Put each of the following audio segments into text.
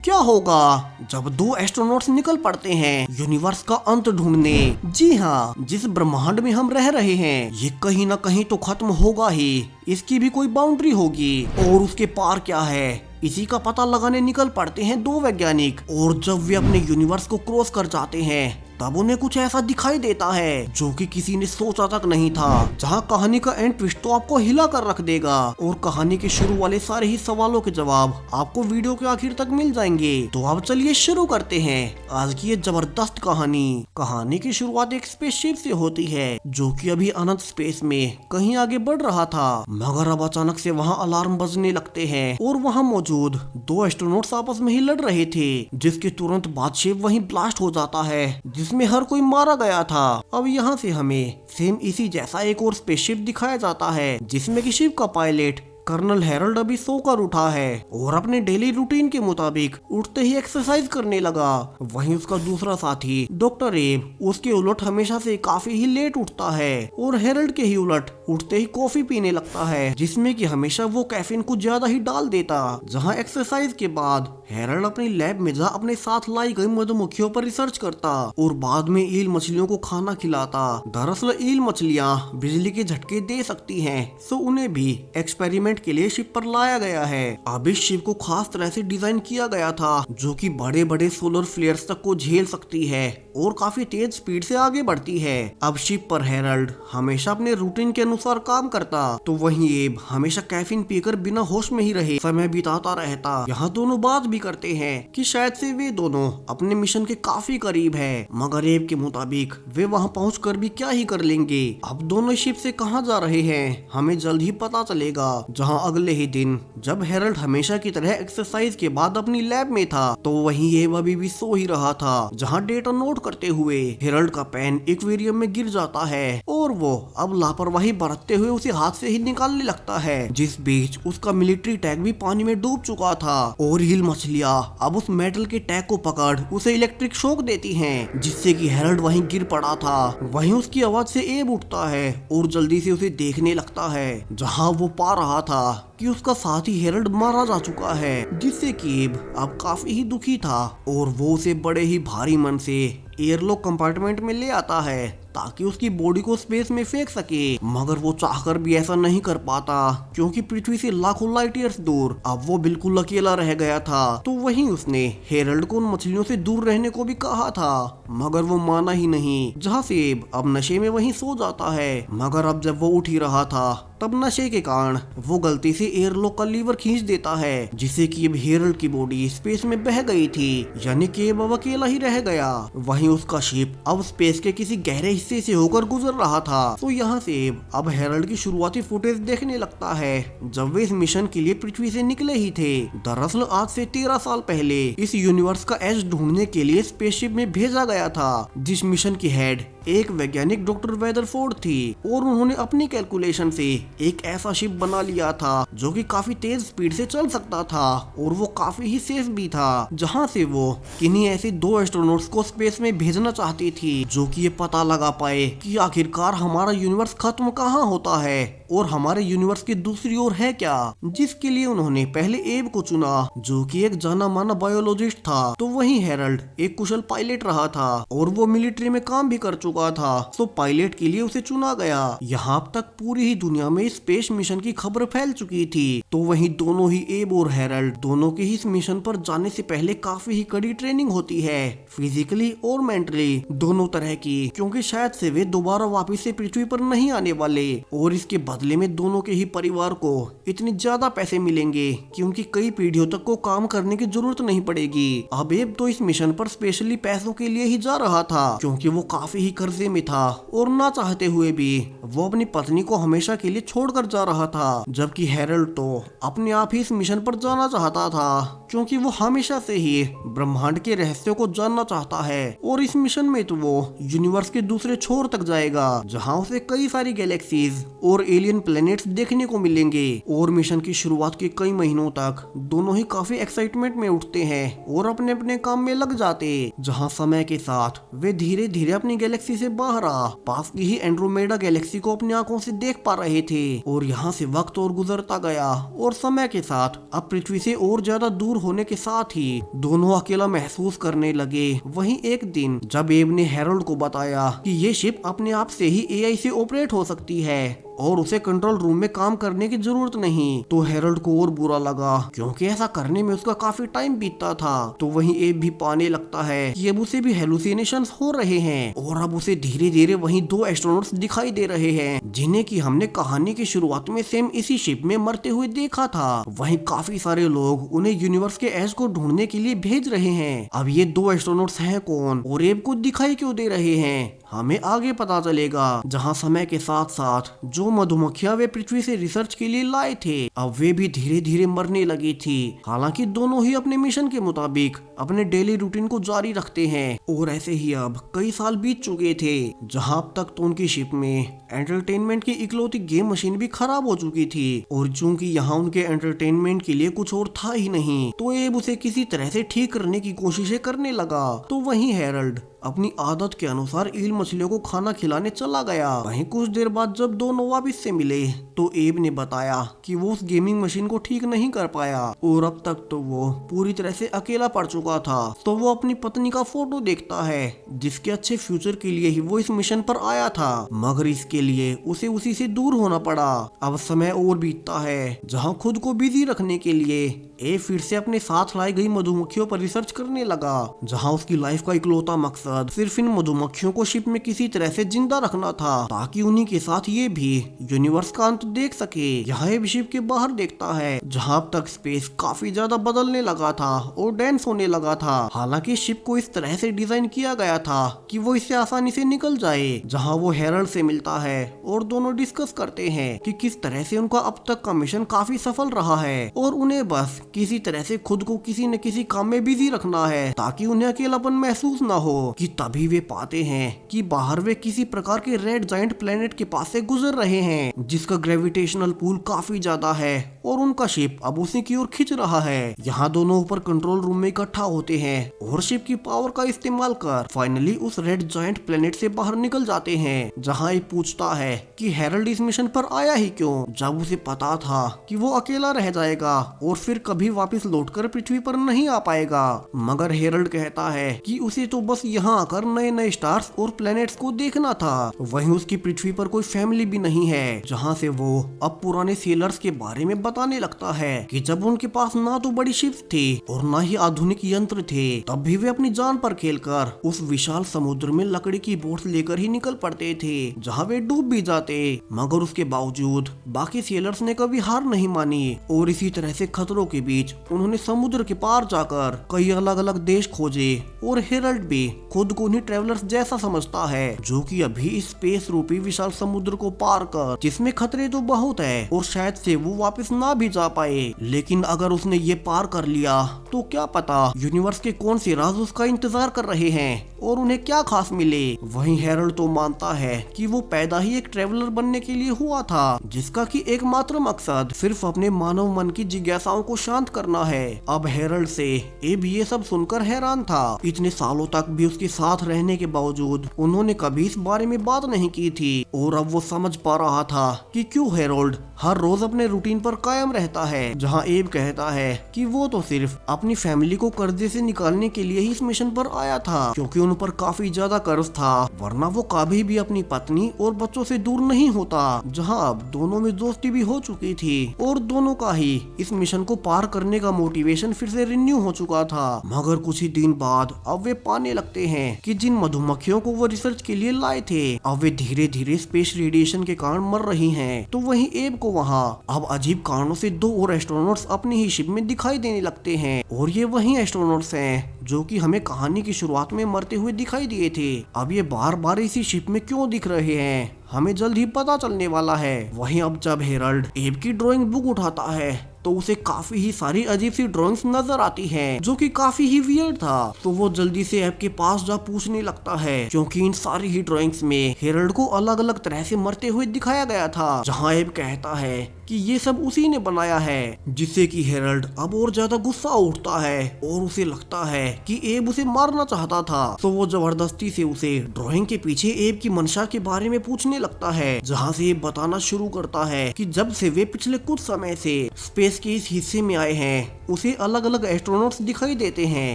क्या होगा जब दो एस्ट्रोनॉट्स निकल पड़ते हैं यूनिवर्स का अंत ढूंढने। जी हाँ, जिस ब्रह्मांड में हम रह रहे हैं ये कहीं ना कहीं तो खत्म होगा ही। इसकी भी कोई बाउंड्री होगी और उसके पार क्या है इसी का पता लगाने निकल पड़ते हैं दो वैज्ञानिक। और जब वे अपने यूनिवर्स को क्रॉस कर जाते हैं तब उन्हें कुछ ऐसा दिखाई देता है जो कि किसी ने सोचा तक नहीं था। जहां कहानी का एंड ट्विस्ट तो आपको हिला कर रख देगा और कहानी के शुरू वाले सारे ही सवालों के जवाब आपको वीडियो के आखिर तक मिल जाएंगे। तो अब चलिए शुरू करते हैं आज की ये जबरदस्त कहानी। कहानी की शुरुआत एक स्पेसशिप से होती है जो कि अभी अनंत स्पेस में कहीं आगे बढ़ रहा था, मगर अब अचानक से वहाँ अलार्म बजने लगते हैं और वहाँ मौजूद दो एस्ट्रोनॉट्स आपस में ही लड़ रहे थे, जिसके तुरंत बाद शिप वहीं ब्लास्ट हो जाता है जिसमें हर कोई मारा गया था। अब यहाँ से हमें सेम इसी जैसा एक और स्पेसशिप दिखाया जाता है जिसमें कि शिप का पायलट कर्नल हेरल्ड अभी सोकर उठा है और अपने डेली रूटीन के मुताबिक उठते ही एक्सरसाइज करने लगा। वहीं उसका दूसरा साथी डॉक्टर एब उसके उलट हमेशा से काफी ही लेट उठता है और हेरल्ड के ही उलट उठते ही कॉफी पीने लगता है जिसमें कि हमेशा वो कैफीन कुछ ज्यादा ही डाल देता। जहां एक्सरसाइज के बाद हेरल्ड अपनी लैब में जा अपने साथ लाई गई मधुमक्खियों पर रिसर्च करता और बाद में ईल मछलियों को खाना खिलाता। दरअसल ईल मछलियां बिजली के झटके दे सकती हैं, सो उन्हें भी एक्सपेरिमेंट के लिए शिप पर लाया गया है। अब इस शिप को खास तरह से डिजाइन किया गया था जो कि बड़े बड़े सोलर फ्लेयर्स तक को झेल सकती है और काफी तेज स्पीड से आगे बढ़ती है। अब शिप पर हेरल्ड हमेशा अपने रूटीन के अनुसार काम करता तो वहीं एब हमेशा कैफीन पीकर बिना होश में ही रहे समय बिताता रहता। यहाँ दोनों बात भी करते हैं कि शायद से वे दोनों अपने मिशन के काफी करीब है, मगर एब के मुताबिक वे वहाँ पहुँचकर भी क्या ही कर लेंगे। अब दोनों शिप से कहाँ जा रहे हैं हमें जल्द ही पता चलेगा। जहाँ अगले ही दिन जब हेरल्ड हमेशा की तरह एक्सरसाइज के बाद अपनी लैब में था तो वहीं एब अभी भी सो ही रहा था। जहाँ डेटा नोट करते हुए हेरल्ड का पेन एक्वेरियम में गिर जाता है और वो अब लापरवाही बरतते हुए उसे हाथ से ही निकालने लगता है। जिस बीच उसका मिलिट्री टैग भी पानी में डूब चुका था और ईल मछलियां अब उस मेटल के टैग को पकड़ उसे इलेक्ट्रिक शॉक देती हैं, जिससे कि हेरल्ड वहीं गिर पड़ा था। वहीं उसकी आवाज से एब उठता है और जल्दी से उसे देखने लगता है। जहाँ वो पा रहा था कि उसका साथी हेरल्ड मारा जा चुका है, जिससे कि एब अब काफी ही दुखी था और वो उसे बड़े ही भारी मन से एयरलॉक कंपार्टमेंट में ले आता है ताकि उसकी बॉडी को स्पेस में फेंक सके, मगर वो चाहकर भी ऐसा नहीं कर पाता क्योंकि पृथ्वी से लाखों लाइट ईयर्स दूर अब वो बिल्कुल अकेला रह गया था। तो वहीं उसने हेरल्ड को उन मछलियों से दूर रहने को भी कहा था, मगर वो माना ही नहीं। जहाँ से एब अब नशे में वहीं सो जाता है, मगर अब जब वो उठ ही रहा था तब नशे के कारण वो गलती से एयरलॉक का लीवर खींच देता है, जिससे कि अब हेरल्ड की बॉडी स्पेस में बह गई थी, यानी कि अब अकेला ही रह गया। वहीं उसका शिप अब स्पेस के किसी गहरे हिस्से से होकर गुजर रहा था। तो यहाँ से अब हेरल्ड की शुरुआती फुटेज देखने लगता है जब वे इस मिशन के लिए पृथ्वी से निकले ही थे। दरअसल आज से 13 साल पहले इस यूनिवर्स का एज ढूंढने के लिए स्पेसशिप में भेजा गया था, जिस मिशन की हेड एक वैज्ञानिक डॉक्टर वेदरफोर्ड थी और उन्होंने अपनी कैलकुलेशन से एक ऐसा शिप बना लिया था जो कि काफी तेज स्पीड से चल सकता था और वो काफी ही सेफ भी था। जहां से वो किन्हीं ऐसे दो एस्ट्रोनॉट्स को स्पेस में भेजना चाहती थी जो कि ये पता लगा पाए कि आखिरकार हमारा यूनिवर्स खत्म कहाँ होता है और हमारे यूनिवर्स की दूसरी ओर है क्या। जिसके लिए उन्होंने पहले एब को चुना जो कि एक जाना माना बायोलॉजिस्ट था। तो वहीं हेरल्ड एक कुशल पायलट रहा था और वो मिलिट्री में काम भी कर चुका था, तो पायलट के लिए उसे चुना गया। यहाँ तक पूरी ही दुनिया में स्पेस मिशन की खबर फैल चुकी थी। तो वहीं दोनों ही एब और हेरल्ड दोनों के ही इस मिशन पर जाने से पहले काफी ही कड़ी ट्रेनिंग होती है, फिजिकली और मेंटली दोनों तरह की, क्योंकि शायद से वे दोबारा वापस से पृथ्वी पर नहीं आने वाले और इसके बदले में दोनों के ही परिवार को इतने ज्यादा पैसे मिलेंगे कि उनकी कई पीढ़ियों तक को काम करने की जरूरत नहीं पड़ेगी। अब एब तो इस मिशन पर स्पेशली पैसों के लिए ही जा रहा था क्योंकि वो काफी ही कर्जे में था और ना चाहते हुए भी वो अपनी पत्नी को हमेशा के लिए छोड़कर जा रहा था, जबकि हेरल्ड तो अपने आप ही इस मिशन पर जाना चाहता था क्योंकि वो हमेशा से ही ब्रह्मांड के रहस्यों को जानना चाहता है और इस मिशन में तो वो यूनिवर्स के दूसरे छोर तक जाएगा जहाँ उसे कई सारी गैलेक्सीज और एलियन एलियन प्लैनेट्स देखने को मिलेंगे। और मिशन की शुरुआत के कई महीनों तक दोनों ही काफी एक्साइटमेंट में उठते हैं और अपने अपने काम में लग जाते, जहां समय के साथ वे धीरे धीरे अपनी गैलेक्सी से बाहर आ पास की ही एंड्रोमेडा गैलेक्सी को अपनी आंखों से देख पा रहे थे। और यहाँ से वक्त और गुजरता गया और समय के साथ अब पृथ्वी से और ज्यादा दूर होने के साथ ही दोनों अकेला महसूस करने लगे। वहीं एक दिन जब एब ने हैरोल्ड को बताया कि ये शिप अपने आप से ही एआई से ऑपरेट हो सकती है और उसे कंट्रोल रूम में काम करने की जरूरत नहीं, तो हेरल्ड को और बुरा लगा क्योंकि ऐसा करने में उसका काफी टाइम बीतता था। तो वहीं एब भी पाने लगता है कि अब उसे भी हेलुसिनेशंस हो रहे हैं और अब उसे धीरे धीरे वहीं दो एस्ट्रोनॉट्स दिखाई दे रहे हैं जिन्हें कि हमने कहानी की शुरुआत में सेम इसी शिप में मरते हुए देखा था। वहीं काफी सारे लोग उन्हें यूनिवर्स के एज को ढूंढने के लिए भेज रहे हैं। अब ये दो एस्ट्रोनॉट्स हैं कौन और एब को दिखाई क्यों दे रहे हैं, हमें आगे पता चलेगा। जहां समय के साथ साथ जो मधुमक्खियां वे पृथ्वी से रिसर्च के लिए लाए थे अब वे भी धीरे धीरे मरने लगी थी। हालांकि दोनों ही अपने मिशन के मुताबिक अपने डेली रूटीन को जारी रखते हैं। और ऐसे ही अब कई साल बीत चुके थे जहां अब तक तो उनकी शिप में एंटरटेनमेंट की इकलौती गेम मशीन भी खराब हो चुकी थी और चूंकि यहाँ उनके एंटरटेनमेंट के लिए कुछ और था ही नहीं तो एब उसे किसी तरह से ठीक करने की कोशिशें करने लगा। तो वहीं हैरोल्ड अपनी आदत के अनुसार ईल मछलियों को खाना खिलाने चला गया। वहीं कुछ देर बाद जब दोनों वापस से मिले तो एब ने बताया कि वो उस गेमिंग मशीन को ठीक नहीं कर पाया और अब तक तो वो पूरी तरह से अकेला पड़ चुका था। तो वो अपनी पत्नी का फोटो देखता है जिसके अच्छे फ्यूचर के लिए ही वो इस मिशन पर आया था, मगर इसके लिए उसे उसी से दूर होना पड़ा। अब समय और बीतता है जहाँ खुद को बिजी रखने के लिए एब फिर से अपने साथ लाई गई मधुमक्खियों पर रिसर्च करने लगा, जहाँ उसकी लाइफ का इकलौता मकसद सिर्फ इन मधुमक्खियों को शिप में किसी तरह से जिंदा रखना था ताकि उन्हीं के साथ ये भी यूनिवर्स का अंत देख सके। यहाँ एब शिप के बाहर देखता है जहाँ अब तक स्पेस काफी ज्यादा बदलने लगा था और डेंस होने लगा था। हालांकि शिप को इस तरह से डिजाइन किया गया था कि वो इससे आसानी से निकल जाए। जहाँ वो हैरोल्ड से मिलता है और दोनों डिस्कस करते हैं कि किस तरह से उनका अब तक का मिशन काफी सफल रहा है और उन्हें बस किसी तरह से खुद को किसी न किसी काम में बिजी रखना है ताकि उन्हें अकेलापन महसूस ना हो। कि तभी वे पाते हैं कि बाहर वे किसी प्रकार के रेड जायंट प्लेनेट के पास से गुजर रहे हैं जिसका ग्रेविटेशनल पुल काफी ज्यादा है और उनका शिप अब उसी की ओर खिंच रहा है। यहाँ दोनों ऊपर कंट्रोल रूम में इकट्ठा होते हैं और शिप की पावर का इस्तेमाल कर फाइनली उस रेड जायंट प्लेनेट से बाहर निकल जाते हैं। जहाँ ये पूछता है कि हैरोल्ड इस मिशन पर आया ही क्यों, जब उसे पता था कि वो अकेला रह जाएगा और फिर कभी वापस लौटकर पृथ्वी पर नहीं आ पाएगा। मगर हैरोल्ड कहता है कि उसे तो बस यहाँ आकर नए नए स्टार्स और प्लैनेट्स को देखना था। वहीं उसकी पृथ्वी पर कोई फैमिली भी नहीं है। जहाँ से वो अब पुराने सेलर्स के बारे में बताने लगता है कि जब उनके पास ना तो बड़ी शिप्स थी और ना ही आधुनिक यंत्र थे तब भी वे अपनी जान पर खेलकर उस विशाल समुद्र में लकड़ी की बोट्स लेकर ही निकल पड़ते थे जहाँ वे डूब भी जाते। मगर उसके बावजूद बाकी सेलर्स ने कभी हार नहीं मानी और इसी तरह से खतरों के बीच उन्होंने समुद्र के पार जाकर कई अलग अलग देश खोजे। और हैरोल्ड भी खुद को उन्हीं ट्रेवलर्स जैसा समझता है जो कि अभी इस स्पेस रूपी विशाल समुद्र को पार कर जिसमें खतरे तो बहुत है और शायद से वो वापस ना भी जा पाए। लेकिन अगर उसने ये पार कर लिया तो क्या पता यूनिवर्स के कौन से राज उसका इंतजार कर रहे हैं और उन्हें क्या खास मिले। वहीं हैरोल्ड तो मानता है कि वो पैदा ही एक ट्रेवलर बनने के लिए हुआ था जिसका कि एकमात्र मकसद सिर्फ अपने मानव मन की जिज्ञासाओं को शांत करना है। अब हैरोल्ड से एब ये सब सुनकर हैरान था। इतने सालों तक भी उसके साथ रहने के बावजूद उन्होंने कभी इस बारे में बात नहीं की थी और अब वो समझ पा रहा था कि क्यों हैरोल्ड हर रोज अपने रूटीन पर कायम रहता है। जहाँ एब कहता है कि वो तो सिर्फ अपनी फैमिली को कर्जे से निकालने के लिए ही इस मिशन पर आया था क्योंकि उन पर काफी ज्यादा कर्ज था, वरना वो कभी भी अपनी पत्नी और बच्चों से दूर नहीं होता। जहाँ अब दोनों में दोस्ती भी हो चुकी थी और दोनों का ही इस मिशन को पार करने का मोटिवेशन फिर से रिन्यू हो चुका था। मगर कुछ ही दिन बाद अब वे पाने लगते हैं कि जिन मधुमक्खियों को वो रिसर्च के लिए लाए थे अब वे धीरे धीरे स्पेस रेडिएशन के कारण मर रही हैं। तो वहीं एब को वहाँ अब अजीब कारणों से दो और एस्ट्रोनॉट्स अपनी ही शिप में दिखाई देने लगते हैं और ये वही एस्ट्रोनॉट्स हैं जो कि हमें कहानी की शुरुआत में मरते हुए दिखाई दिए थे, अब ये बार बार इसी शिप में क्यों दिख रहे हैं, हमें जल्द ही पता चलने वाला है। वहीं अब जब हेरल्ड एब की ड्राइंग बुक उठाता है तो उसे काफी ही सारी अजीब सी ड्राइंग्स नजर आती हैं, जो कि काफी ही वियर्ड था। तो वो जल्दी से एब के पास जा पूछने लगता है, क्योंकि इन सारी ही ड्राइंग्स में हेरल्ड को अलग अलग तरह से मरते हुए दिखाया गया था, जहाँ एब कहता है कि ये सब उसी ने बनाया है, जिससे कि हेरल्ड अब और ज्यादा गुस्सा उठता है और उसे लगता है कि एब उसे मारना चाहता था। तो वो जबरदस्ती से उसे ड्राइंग के पीछे एब की मंशा के बारे में पूछने लगता है, जहाँ से एब बताना शुरू करता है कि जब से वे पिछले कुछ समय से स्पेस के इस हिस्से में आए हैं, उसे अलग अलग एस्ट्रोनॉट्स दिखाई देते हैं।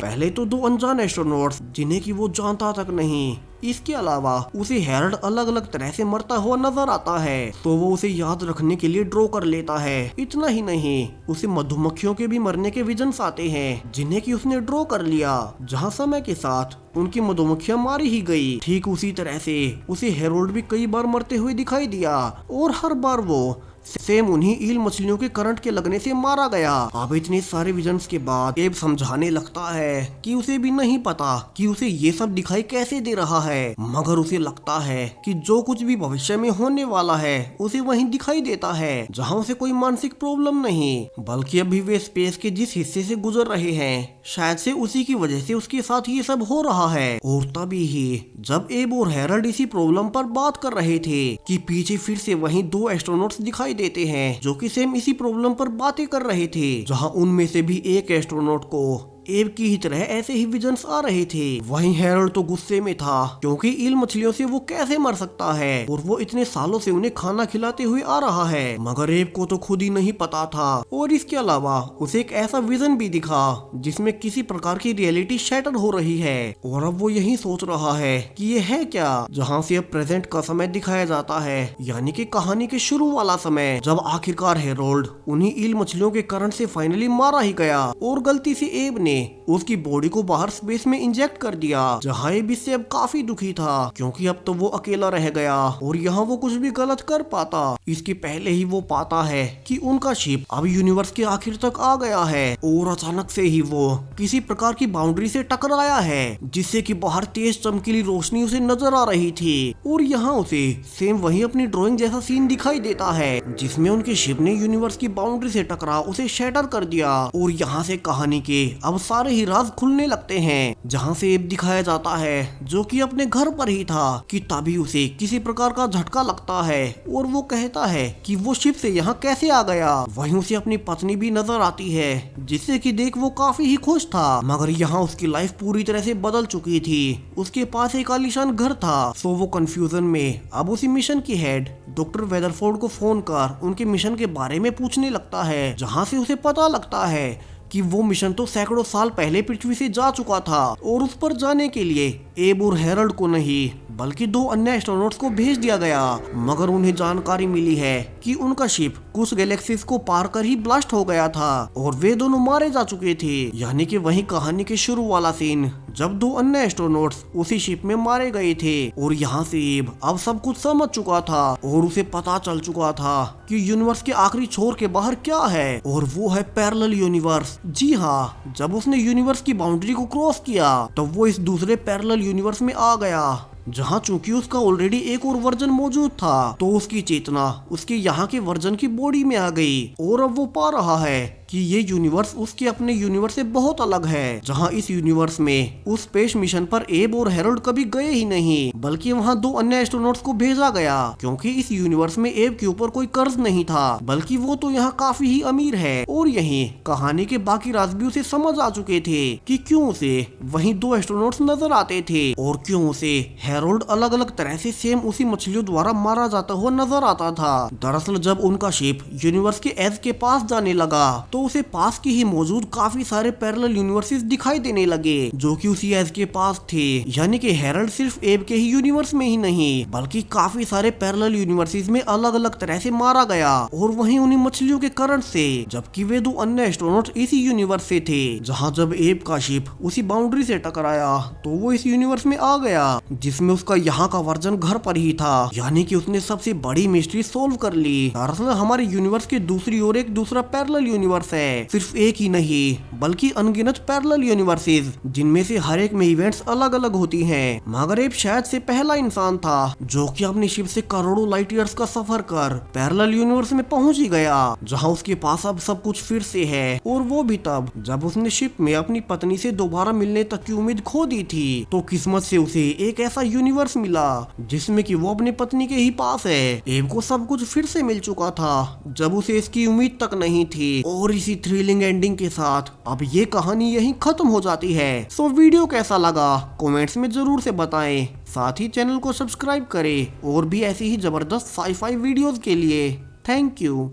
पहले तो 2 अनजान एस्ट्रोनॉट्स जिन्हें कि वो जानता तक नहीं। इसके अलावा उसे हेरल्ड अलग अलग तरह से मरता हुआ नजर आता है, तो वो उसे याद रखने के लिए ड्रॉ कर लेता है। इतना ही नहीं, उसे मधुमक्खियों के भी मरने के विजन्स आते हैं, जिन्हें कि उसने ड्रॉ कर लिया, जहाँ समय के साथ उनकी मधुमक्खियां मारी ही गई। ठीक उसी तरह से उसे हेरोल्ड भी कई बार मरते हुए दिखाई दिया और हर बार वो सेम उन्हीं ईल मछलियों के करंट के लगने से मारा गया। अब इतने सारे विजन्स के बाद एब समझाने लगता है कि उसे भी नहीं पता कि उसे ये सब दिखाई कैसे दे रहा है, मगर उसे लगता है कि जो कुछ भी भविष्य में होने वाला है उसे वहीं दिखाई देता है, जहाँ उसे कोई मानसिक प्रॉब्लम नहीं, बल्कि अभी वे स्पेस के जिस हिस्से से गुजर रहे हैं शायद से उसी की वजह से उसके साथ ये सब हो रहा है। और तभी ही जब एब और हेरल्ड इसी प्रॉब्लम पर बात कर रहे थे कि पीछे फिर से वहीं 2 एस्ट्रोनॉट्स दिखाई देते हैं, जो कि सेम इसी प्रॉब्लम पर बातें कर रहे थे, जहां उनमें से भी एक एस्ट्रोनॉट को एब की ही तरह ऐसे ही विजन्स आ रहे थे। वहीं हेरल्ड तो गुस्से में था, क्योंकि ईल मछलियों से वो कैसे मर सकता है और वो इतने सालों से उन्हें खाना खिलाते हुए आ रहा है, मगर एब को तो खुद ही नहीं पता था। और इसके अलावा उसे एक ऐसा विजन भी दिखा जिसमें किसी प्रकार की रियलिटी शैटर हो रही है, और अब वो यही सोच रहा है कि ये है क्या, जहाँ से अब प्रेजेंट का समय दिखाया जाता है, यानी कि कहानी के शुरू वाला समय, जब आखिरकार हेरोल्ड उन्हीं ईल मछलियों के करंट से फाइनली मारा ही गया और गलती से एब ने उसकी बॉडी को बाहर स्पेस में इंजेक्ट कर दिया, जहाँ एब इससे अब काफी दुखी था, क्योंकि अब तो वो अकेला रह गया और यहाँ वो कुछ भी गलत कर पाता। इसके पहले ही वो पाता है कि उनका शिप अब यूनिवर्स के आखिर तक आ गया है, और अचानक से ही वो किसी प्रकार की बाउंड्री से टकराया है, जिससे कि बाहर तेज चमकीली रोशनी उसे नजर आ रही थी, और यहाँ उसे सेम वही अपनी ड्राइंग जैसा सीन दिखाई देता है, जिसमें उनके शिप ने यूनिवर्स की बाउंड्री से टकरा उसे शैटर कर दिया। और यहाँ से कहानी के अब सारे ही राज खुलने लगते हैं, जहाँ से एब दिखाया जाता है जो कि अपने घर पर ही था, कि तभी उसे किसी प्रकार का झटका लगता है और वो कहता है कि वो शिप से यहाँ कैसे आ गया। वहीं उसे अपनी पत्नी भी नजर आती है, जिससे कि देख वो काफी ही खुश था, मगर यहाँ उसकी लाइफ पूरी तरह से बदल चुकी थी। उसके पास एक आलीशान घर था, सो वो कंफ्यूजन में अब उसी मिशन की हेड डॉक्टर वेदरफोर्ड को फोन कर उनके मिशन के बारे में पूछने लगता है, जहाँ से उसे पता लगता है कि वो मिशन तो सैकड़ों साल पहले पृथ्वी से जा चुका था, और उस पर जाने के लिए एब और हेरल्ड को नहीं बल्कि 2 अन्य एस्ट्रोनॉट्स को भेज दिया गया, मगर उन्हें जानकारी मिली है कि उनका शिप कुछ गैलेक्सीज को पार कर ही ब्लास्ट हो गया था और वे दोनों मारे जा चुके थे। यानी कि वही कहानी के शुरू वाला सीन, जब 2 अन्य एस्ट्रोनॉट्स उसी शिप में मारे गए थे, और यहाँ से एब अब सब कुछ समझ चुका था और उसे पता चल चुका था कि यूनिवर्स के आखिरी छोर के बाहर क्या है, और वो है पैरेलल यूनिवर्स। जी हाँ, जब उसने यूनिवर्स की बाउंड्री को क्रॉस किया तो वो इस दूसरे पैरेलल यूनिवर्स में आ गया, जहाँ चूंकि उसका ऑलरेडी एक और वर्जन मौजूद था, तो उसकी चेतना उसके यहाँ के वर्जन की बॉडी में आ गई, और अब वो पा रहा है कि ये यूनिवर्स उसके अपने यूनिवर्स से बहुत अलग है, जहाँ इस यूनिवर्स में उस स्पेस मिशन पर एब और हेरोल्ड कभी गए ही नहीं, बल्कि वहाँ 2 अन्य एस्ट्रोनॉट्स को भेजा गया, क्योंकि इस यूनिवर्स में एब के ऊपर कोई कर्ज नहीं था, बल्कि वो तो यहाँ काफी ही अमीर है। और यही कहानी के बाकी राज भी उसे समझ आ चुके थे कि क्यों उसे वहीं 2 एस्ट्रोनॉट्स नजर आते थे, और क्यों उसे हेरोल्ड अलग अलग तरह से सेम उसी मछलियों द्वारा मारा जाता हुआ नजर आता था। दरअसल जब उनका शिप यूनिवर्स के एज के पास जाने लगा तो उसे पास की ही मौजूद काफी सारे पैरेलल यूनिवर्सेस दिखाई देने लगे, जो कि उसी एज के पास थे। यानी कि हेरल्ड सिर्फ एब के ही यूनिवर्स में ही नहीं बल्कि काफी सारे पैरेलल यूनिवर्सेस में अलग अलग तरह से मारा गया, और वहीं उन्हीं मछलियों के करंट से, जबकि वे 2 अन्य एस्ट्रोनॉट इसी यूनिवर्स से थे। जहां जब एब का शिप उसी बाउंड्री से टकराया तो वो इस यूनिवर्स में आ गया, जिसमें उसका यहाँ का वर्जन घर पर ही था। यानी कि उसने सबसे बड़ी मिस्ट्री सोल्व कर ली। दरअसल हमारे यूनिवर्स के दूसरी ओर एक दूसरा पैरेलल यूनिवर्स यूनिवर्स है, सिर्फ एक ही नहीं बल्कि अनगिनत पैरेलल यूनिवर्सेस, जिनमें से हर एक में इवेंट्स अलग अलग होती हैं। मगर एब शायद से पहला इंसान था जो कि अपनी शिप से करोड़ों लाइट ईयर्स का सफर कर पैरेलल यूनिवर्स में पहुंच ही गया, जहां उसके पास अब सब कुछ फिर से है, और वो भी तब जब उसने शिप में अपनी पत्नी से दोबारा मिलने तक की उम्मीद खो दी थी। तो किस्मत से उसे एक ऐसा यूनिवर्स मिला जिसमें कि वो अपनी पत्नी के ही पास है। एब को सब कुछ फिर से मिल चुका था जब उसे इसकी उम्मीद तक नहीं थी, और इसी थ्रिलिंग एंडिंग के साथ अब ये कहानी यहीं खत्म हो जाती है। सो वीडियो कैसा लगा कमेंट्स में जरूर से बताएं, साथ ही चैनल को सब्सक्राइब करें और भी ऐसी ही जबरदस्त साई-फाई वीडियोस के लिए। Thank you.